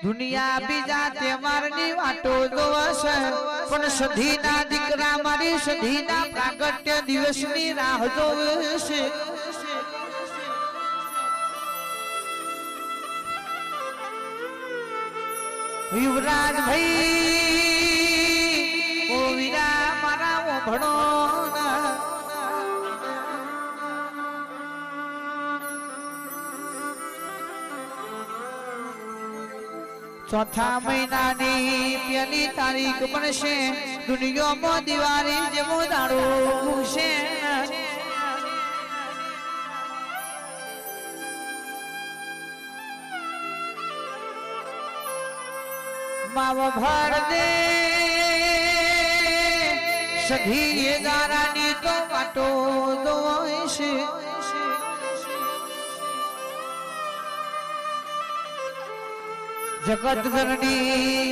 दुनिया बीजा तहेवारनी वाटो जोवशे पण सधीना दीकरा मारी सधीना प्रागट्य दिवसनी राह जोवशे। युवराज भाई ओ वीरा मारा ओ भणो चौथा महीना पहली तारीख बनशे दुनिया में दिवाળી जेवो दाड़ो उगशे। माव भर दे सधी गारानी तो वाटो जोईशे। जगत जननी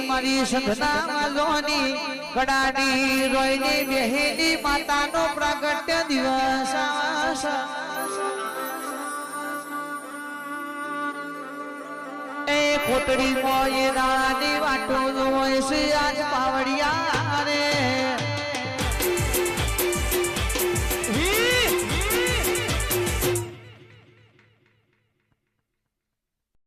मारी संघना वालोनी कडानी रोयनी बेहेनी माता नो प्रागट्य दिवस ए कोटड़ी मोये रानी वाटो जोईशे। आज पावड़ी